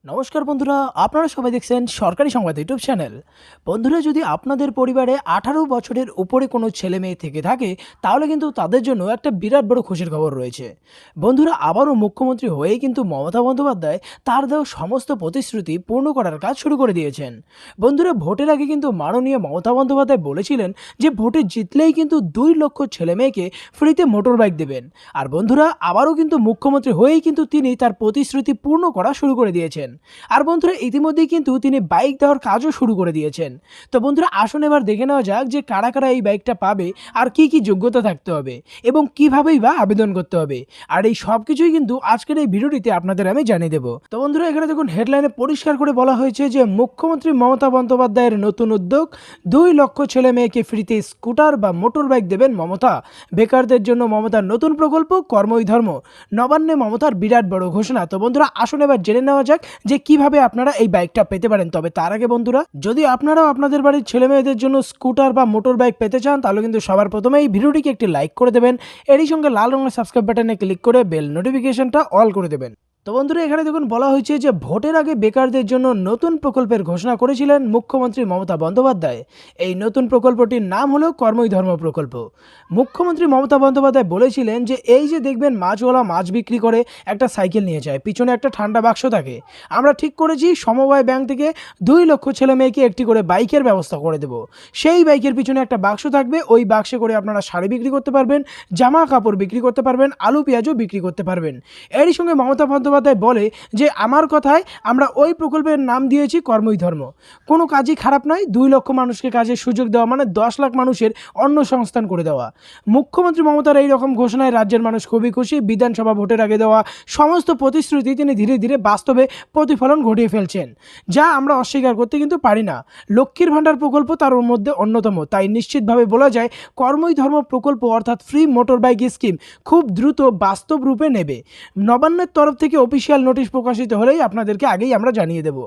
নমস্কার বন্ধুরা, আপনারা সবাই দেখছেন সরকারি সংবাদ ইউটিউব চ্যানেল। বন্ধুরা, যদি আপনাদের পরিবারে 18 বছরের উপরে কোনো ছেলে মেয়ে থেকে থাকে তাহলে কিন্তু তাদের জন্য একটা বিরাট বড় খুশির খবর রয়েছে। বন্ধুরা, আবারও মুখ্যমন্ত্রী হয়েই কিন্তু মমতা বন্দ্যোপাধ্যায় তার দেওয়া সমস্ত প্রতিশ্রুতি পূর্ণ করার কাজ শুরু করে দিয়েছেন। বন্ধুরা, ভোটের আগে কিন্তু মাননীয় মমতা বন্দ্যোপাধ্যায় বলেছিলেন যে ভোটে জিতলেই কিন্তু 2 লক্ষ ছেলে মেয়েকে ফ্রিতে মোটর বাইক দেবেন। আর বন্ধুরা, আবারও কিন্তু মুখ্যমন্ত্রী হয়েই কিন্তু তিনি তার প্রতিশ্রুতি পূর্ণ করা শুরু করে দিয়েছেন। আর বন্ধুরা, ইতিমধ্যেই কিন্তু তিনি বাইক দেওয়ার কাজও শুরু করে দিয়েছেন। তো বন্ধুরা, আসুন এবার দেখে নেওয়া যাক যে কারা কারা এই বাইকটা পাবে, আর কি কি যোগ্যতা থাকতে হবে এবং কিভাবেই বা আবেদন করতে হবে। আর এই সব কিছুই কিন্তু আজকের এই ভিডিওটিতে আপনাদের আমি জানিয়ে দেবো। তো বন্ধুরা, এখানে দেখুন হেডলাইনে পরিষ্কার করে বলা হয়েছে যে মুখ্যমন্ত্রী মমতা বন্দ্যোপাধ্যায়ের নতুন উদ্যোগ, 2 লক্ষ ছেলে মেয়েকে ফ্রিতে স্কুটার বা মোটর বাইক দেবেন মমতা। বেকারদের জন্য মমতার নতুন প্রকল্প কর্মই ধর্ম। নবান্নে মমতার বিরাট বড় ঘোষণা। তো বন্ধুরা, আসুন এবার জেনে নেওয়া যাক যে কিভাবে আপনারা এই বাইকটা পেতে পারেন। তবে তার আগে বন্ধুরা, যদি আপনারাও আপনাদের বাড়ির ছেলে মেয়েদের জন্য স্কুটার বা মোটর বাইক পেতে চান তাহলে কিন্তু সবার প্রথমে এই ভিডিওটিকে একটি লাইক করে দেবেন। এরই সঙ্গে লাল রঙের সাবস্ক্রাইব বাটনে ক্লিক করে বেল নোটিফিকেশনটা অল করে দেবেন। তো বন্ধুরা, এখানে দেখুন বলা হয়েছে যে ভোটের আগে বেকারদের জন্য নতুন প্রকল্পের ঘোষণা করেছিলেন মুখ্যমন্ত্রী মমতা বন্দ্যোপাধ্যায়। এই নতুন প্রকল্পটির নাম হলো কর্মই ধর্ম প্রকল্প। মুখ্যমন্ত্রী মমতা বন্দ্যোপাধ্যায় বলেছিলেন যে এই যে দেখবেন মাছওয়ালা মাছ বিক্রি করে একটা সাইকেল নিয়ে যায়, পিছনে একটা ঠান্ডা বাক্স থাকে। আমরা ঠিক করেছি সমবায় ব্যাংক থেকে 2 লক্ষ ছেলে মেয়েকে একটি করে বাইকের ব্যবস্থা করে দেব। সেই বাইকের পিছনে একটা বাক্স থাকবে, ওই বাক্সে করে আপনারা শাড়ি বিক্রি করতে পারবেন, জামা কাপড় বিক্রি করতে পারবেন, আলু পেঁয়াজও বিক্রি করতে পারবেন। এরই সঙ্গে মমতা বন্দ্যোপাধ্যায় বলে যে আমার কথায় আমরা ওই প্রকল্পের নাম দিয়েছি কর্মই ধর্ম। কোনো কাজই খারাপ নয়, 2 লক্ষ মানুষকে কাজের সুযোগ দেওয়া মানে 10 লাখ মানুষের অন্নসংস্থান করে দেওয়া। মুখ্যমন্ত্রী মমতার এই রকম ঘোষণায় রাজ্যের মানুষ খুবই খুশি। বিধানসভা ভোটের আগে দেওয়া সমস্ত প্রতিশ্রুতি তিনি ধীরে ধীরে বাস্তবে প্রতিফলন ঘটিয়ে ফেলছেন, যা আমরা অস্বীকার করতে কিন্তু পারি না। লক্ষ্মীর ভাণ্ডার প্রকল্প তার মধ্যে অন্যতম। তাই নিশ্চিতভাবে বলা যায় কর্মই ধর্ম প্রকল্প অর্থাৎ ফ্রি মোটর বাইক স্কিম খুব দ্রুত বাস্তব রূপে নেবে। নবান্নের তরফ থেকে অফিসিয়াল নোটিশ প্রকাশিত হলেই আপনাদেরকে আগেই আমরা জানিয়ে দেব।